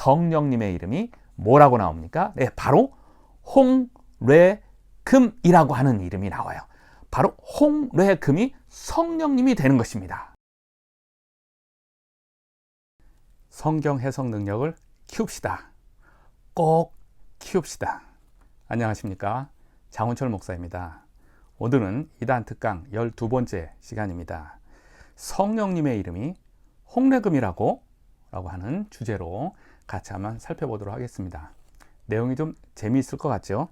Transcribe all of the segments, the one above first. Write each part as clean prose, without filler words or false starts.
성령님의 이름이 뭐라고 나옵니까? 네, 바로 홍례금이라고 하는 이름이 나와요. 바로 홍례금이 성령님이 되는 것입니다. 성경 해석 능력을 키웁시다. 꼭 키웁시다. 안녕하십니까? 장훈철 목사입니다. 오늘은 이단 특강 12번째 시간입니다. 성령님의 이름이 홍례금이라고 하는 주제로 같이 한번 살펴보도록 하겠습니다. 내용이 좀 재미있을 것 같죠?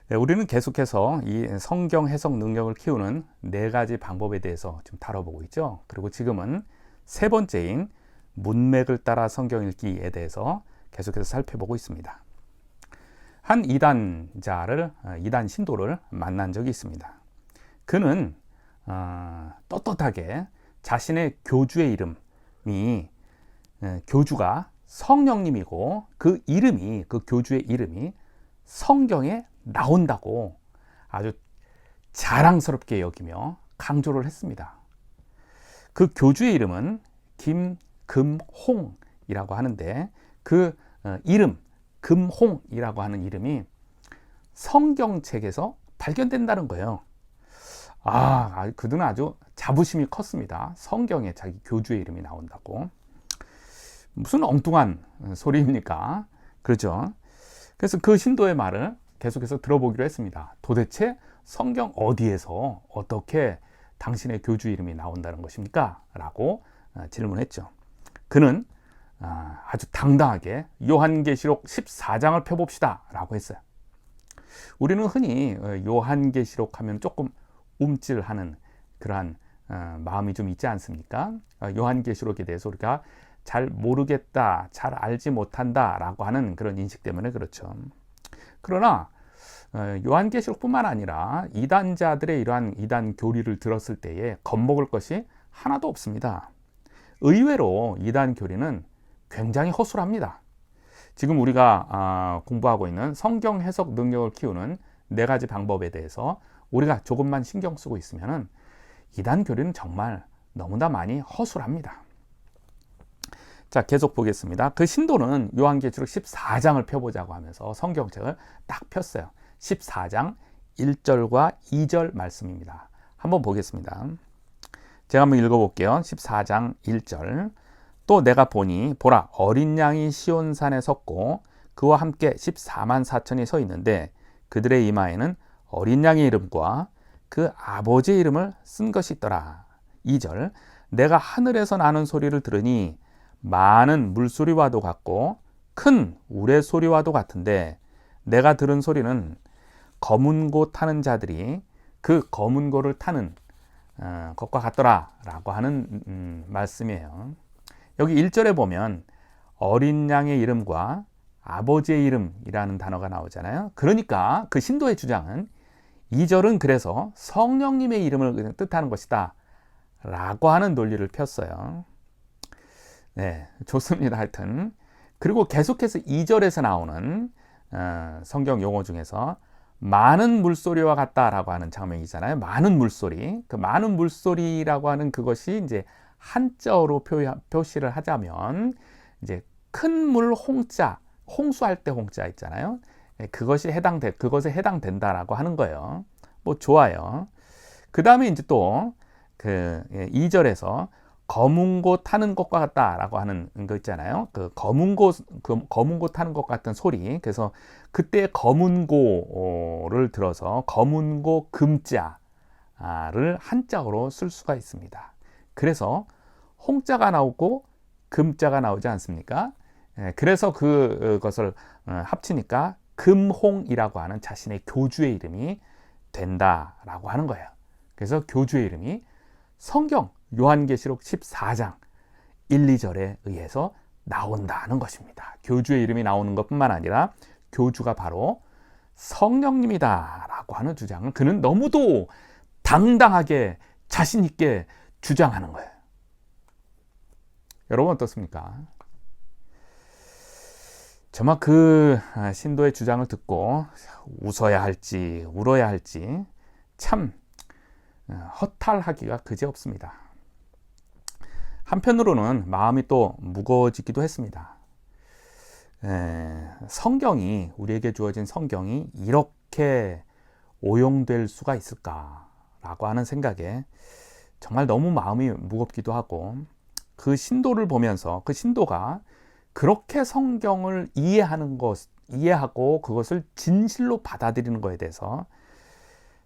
네, 우리는 계속해서 이 성경 해석 능력을 키우는 4가지 방법에 대해서 좀 다뤄보고 있죠. 그리고 지금은 3번째인 문맥을 따라 성경 읽기에 대해서 계속해서 살펴보고 있습니다. 한 이단 신도를 만난 적이 있습니다. 그는 떳떳하게 자신의 교주의 이름이 교주가 성령님이고 그 교주의 이름이 성경에 나온다고 아주 자랑스럽게 여기며 강조를 했습니다. 그 교주의 이름은 김금홍이라고 하는데 그 이름 금홍이라고 하는 이름이 성경책에서 발견된다는 거예요. 그들은 아주 자부심이 컸습니다. 성경에 자기 교주의 이름이 나온다고. 무슨 엉뚱한 소리입니까? 그렇죠? 그래서 그 신도의 말을 계속해서 들어보기로 했습니다. 도대체 성경 어디에서 어떻게 당신의 교주 이름이 나온다는 것입니까? 라고 질문했죠. 그는 아주 당당하게 요한계시록 14장을 펴봅시다 라고 했어요. 우리는 흔히 요한계시록 하면 조금 움찔하는 그러한 마음이 좀 있지 않습니까? 요한계시록에 대해서 우리가 잘 모르겠다, 잘 알지 못한다 라고 하는 그런 인식 때문에 그렇죠. 그러나 요한계시록뿐만 아니라 이단자들의 이러한 이단 교리를 들었을 때에 겁먹을 것이 하나도 없습니다. 의외로 이단 교리는 굉장히 허술합니다. 지금 우리가 공부하고 있는 성경 해석 능력을 키우는 4가지 방법에 대해서 우리가 조금만 신경 쓰고 있으면 이단 교리는 정말 너무나 많이 허술합니다. 자, 계속 보겠습니다. 그 신도는 요한계시록 14장을 펴보자고 하면서 성경책을 딱 폈어요. 14장 1절과 2절 말씀입니다. 한번 보겠습니다. 제가 한번 읽어볼게요. 14장 1절. 또 내가 보니 보라 어린 양이 시온산에 섰고 그와 함께 14만 4천이 서 있는데 그들의 이마에는 어린 양의 이름과 그 아버지의 이름을 쓴 것이 있더라. 2절. 내가 하늘에서 나는 소리를 들으니 많은 물소리와도 같고 큰 우레소리와도 같은데 내가 들은 소리는 검은 고 타는 자들이 그 검은 고를 타는 것과 같더라 라고 하는 말씀이에요. 여기 1절에 보면 어린 양의 이름과 아버지의 이름이라는 단어가 나오잖아요. 그러니까 그 신도의 주장은 2절은 그래서 성령님의 이름을 뜻하는 것이다 라고 하는 논리를 폈어요. 네, 좋습니다. 하여튼 그리고 계속해서 2절에서 나오는 성경 용어 중에서 많은 물소리와 같다라고 하는 장면이잖아요. 많은 물소리. 그 많은 물소리라고 하는 그것이 이제 한자어로 표시를 하자면 이제 큰 물 홍자, 홍수할 때 홍자 있잖아요. 그것에 해당된다라고 하는 거예요. 뭐 좋아요. 그 다음에 이제 또 그 2절에서 검은 고 타는 것과 같다라고 하는 거 있잖아요. 그 검은 고 타는 것 같은 소리. 그래서 그때 검은 고를 들어서 검은 고 금자를 한자어로 쓸 수가 있습니다. 그래서 홍자가 나오고 금자가 나오지 않습니까? 그래서 그것을 합치니까 금홍이라고 하는 자신의 교주의 이름이 된다라고 하는 거예요. 그래서 교주의 이름이 성경 요한계시록 14장 1, 2절에 의해서 나온다는 것입니다. 교주의 이름이 나오는 것뿐만 아니라 교주가 바로 성령님이다 라고 하는 주장을 그는 너무도 당당하게 자신 있게 주장하는 거예요. 여러분 어떻습니까? 정말 그 신도의 주장을 듣고 웃어야 할지 울어야 할지 참 허탈하기가 그지없습니다. 한편으로는 마음이 또 무거워지기도 했습니다. 성경이, 우리에게 주어진 성경이 이렇게 오용될 수가 있을까라고 하는 생각에 정말 너무 마음이 무겁기도 하고, 그 신도를 보면서 그 신도가 그렇게 성경을 이해하고 그것을 진실로 받아들이는 것에 대해서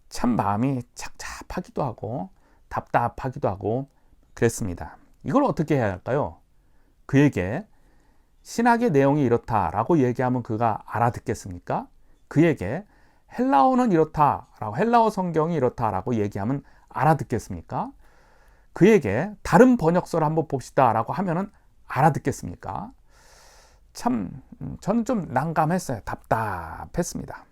참 마음이 착잡하기도 하고 답답하기도 하고 그랬습니다. 이걸 어떻게 해야 할까요? 그에게 신학의 내용이 이렇다라고 얘기하면 그가 알아듣겠습니까? 그에게 헬라어는 이렇다라고, 헬라어 성경이 이렇다라고 얘기하면 알아듣겠습니까? 그에게 다른 번역서를 한번 봅시다라고 하면은 알아듣겠습니까? 참 저는 좀 난감했어요. 답답했습니다.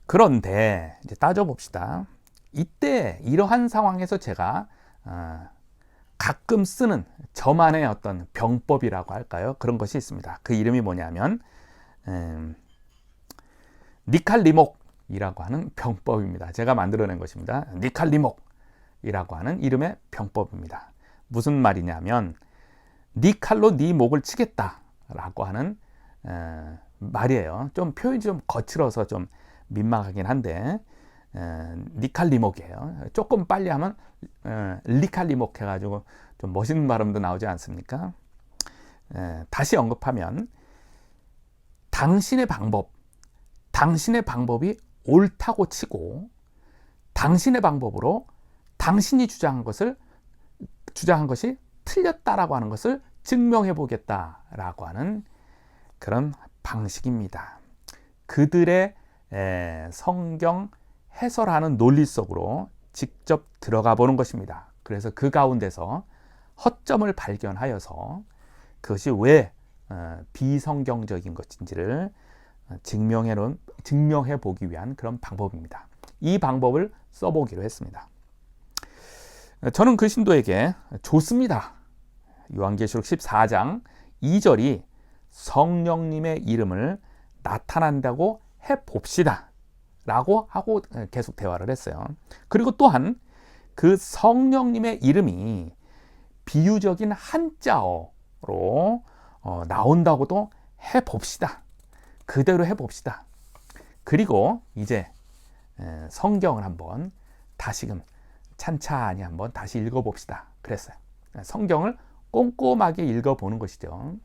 그런데 이제 따져봅시다. 이때 이러한 상황에서 제가 가끔 쓰는 저만의 어떤 병법이라고 할까요? 그런 것이 있습니다. 그 이름이 뭐냐면 니칼리목이라고 하는 병법입니다. 제가 만들어낸 것입니다. 니칼리목이라고 하는 이름의 병법입니다. 무슨 말이냐면 네 칼로 네 목을 치겠다라고 하는 말이에요. 좀 표현이 좀 거칠어서 좀 민망하긴 한데 니칼리목이에요. 조금 빨리 하면 리칼리목 해가지고 좀 멋있는 발음도 나오지 않습니까? 다시 언급하면 당신의 방법이 옳다고 치고 당신의 방법으로 당신이 주장한 것이 틀렸다라고 하는 것을 증명해 보겠다라고 하는 그런 방식입니다. 그들의 성경 해설하는 논리 속으로 직접 들어가 보는 것입니다. 그래서 그 가운데서 허점을 발견하여서 그것이 왜 비성경적인 것인지를 증명해 보기 위한 그런 방법입니다. 이 방법을 써보기로 했습니다. 저는 그 신도에게 좋습니다. 요한계시록 14장 2절이 성령님의 이름을 나타난다고 해봅시다 라고 하고 계속 대화를 했어요. 그리고 또한 그 성령님의 이름이 비유적인 한자어로 나온다고도 해봅시다. 그대로 해봅시다. 그리고 이제 성경을 한번 다시금 찬찬히 한번 다시 읽어봅시다. 그랬어요. 성경을 꼼꼼하게 읽어보는 것이죠.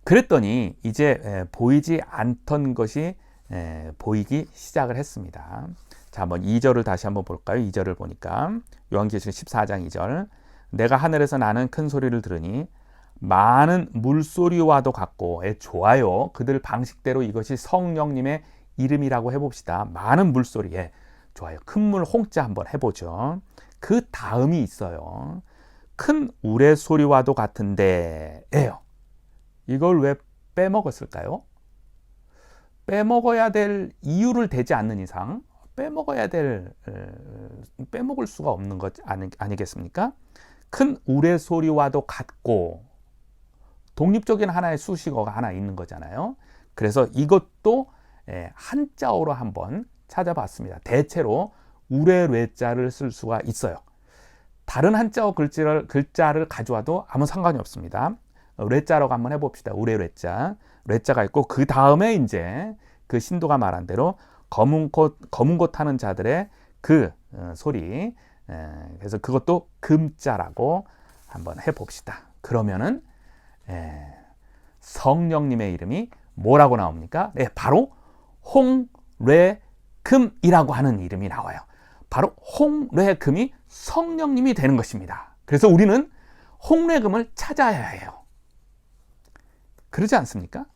그랬더니 이제 보이지 않던 것이 보이기 시작을 했습니다. 자, 한번 2절을 다시 한번 볼까요? 2절을 보니까 요한계시록 14장 2절 내가 하늘에서 나는 큰 소리를 들으니 많은 물소리와도 같고 좋아요. 그들 방식대로 이것이 성령님의 이름이라고 해봅시다. 많은 물소리에 좋아요. 큰 물 홍자 한번 해보죠. 그 다음이 있어요. 큰 우레소리와도 같은데예요. 이걸 왜 빼먹었을까요? 빼먹어야 될 이유를 대지 않는 이상 빼먹을 수가 없는 것 아니겠습니까? 큰 우레소리와도 같고 독립적인 하나의 수식어가 하나 있는 거잖아요. 그래서 이것도 한자어로 한번 찾아봤습니다. 대체로 우레뢰자를 쓸 수가 있어요. 다른 한자어 글자를 가져와도 아무 상관이 없습니다. 뢰자라고 한번 해봅시다. 우레뢰자. 뢰자가 있고 그 다음에 이제 그 신도가 말한 대로 검은 것 타는 자들의 그 소리. 그래서 그것도 금자라고 한번 해봅시다. 그러면은 성령님의 이름이 뭐라고 나옵니까? 네, 바로 홍뢰금이라고 하는 이름이 나와요. 바로 홍뢰금이 성령님이 되는 것입니다. 그래서 우리는 홍뢰금을 찾아야 해요. 그러지 않습니까?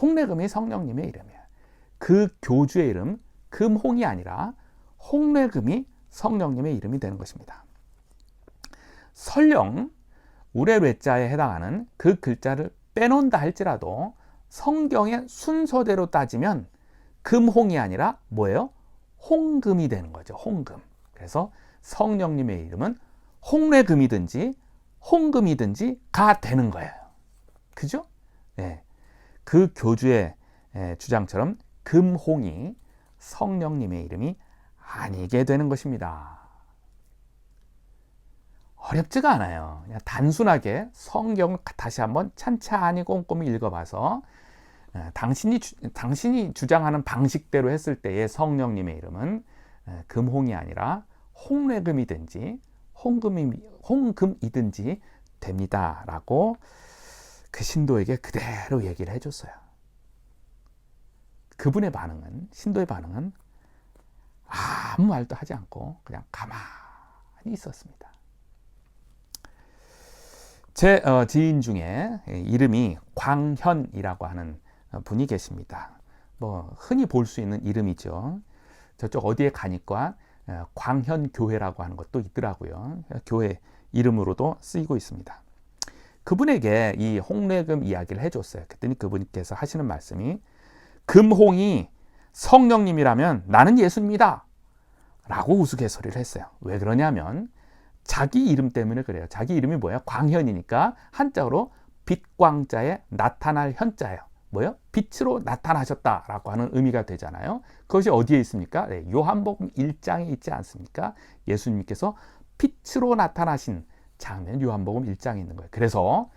홍뢰금이 성령님의 이름이에요. 그 교주의 이름, 금홍이 아니라 홍뢰금이 성령님의 이름이 되는 것입니다. 설령 우레뢰자에 해당하는 그 글자를 빼놓는다 할지라도 성경의 순서대로 따지면 금홍이 아니라 뭐예요? 홍금이 되는 거죠. 홍금. 그래서 성령님의 이름은 홍뢰금이든지 홍금이든지가 되는 거예요. 그죠? 네. 그 교주의 주장처럼 금홍이 성령님의 이름이 아니게 되는 것입니다. 어렵지가 않아요. 그냥 단순하게 성경을 다시 한번 찬찬히 꼼꼼히 읽어봐서 당신이 주장하는 방식대로 했을 때의 성령님의 이름은 금홍이 아니라 홍래금이든지 홍금이든지 됩니다라고 그 신도에게 그대로 얘기를 해줬어요. 그분의 반응은, 신도의 반응은 아무 말도 하지 않고 그냥 가만히 있었습니다. 제 지인 중에 이름이 광현이라고 하는 분이 계십니다. 뭐 흔히 볼 수 있는 이름이죠. 저쪽 어디에 가니까 광현교회라고 하는 것도 있더라고요. 교회 이름으로도 쓰이고 있습니다. 그분에게 이 홍래금 이야기를 해줬어요. 그랬더니 그분께서 하시는 말씀이 금홍이 성령님이라면 나는 예수님이다 라고 우스갯소리를 했어요. 왜 그러냐면 자기 이름 때문에 그래요. 자기 이름이 뭐예요? 광현이니까 한자어로 빛광자에 나타날 현자예요. 뭐예요? 빛으로 나타나셨다라고 하는 의미가 되잖아요. 그것이 어디에 있습니까? 네, 요한복음 1장에 있지 않습니까? 예수님께서 빛으로 나타나신 장면 요한복음 1장에 있는 거예요. 그래서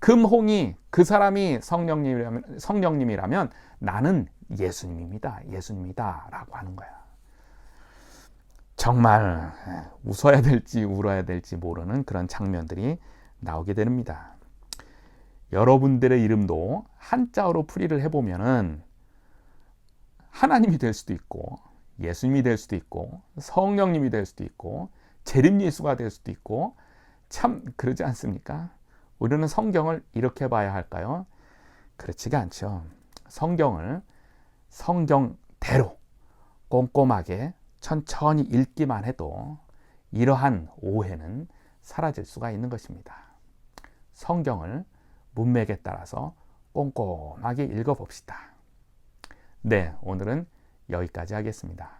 금홍이 그 사람이 성령님이라면 나는 예수님이다 라고 하는 거야. 정말 웃어야 될지 울어야 될지 모르는 그런 장면들이 나오게 됩니다. 여러분들의 이름도 한자어로 풀이를 해보면은 하나님이 될 수도 있고 예수님이 될 수도 있고 성령님이 될 수도 있고 재림예수가 될 수도 있고 참 그러지 않습니까? 우리는 성경을 이렇게 봐야 할까요? 그렇지가 않죠. 성경을 성경대로 꼼꼼하게 천천히 읽기만 해도 이러한 오해는 사라질 수가 있는 것입니다. 성경을 문맥에 따라서 꼼꼼하게 읽어봅시다. 네, 오늘은 여기까지 하겠습니다.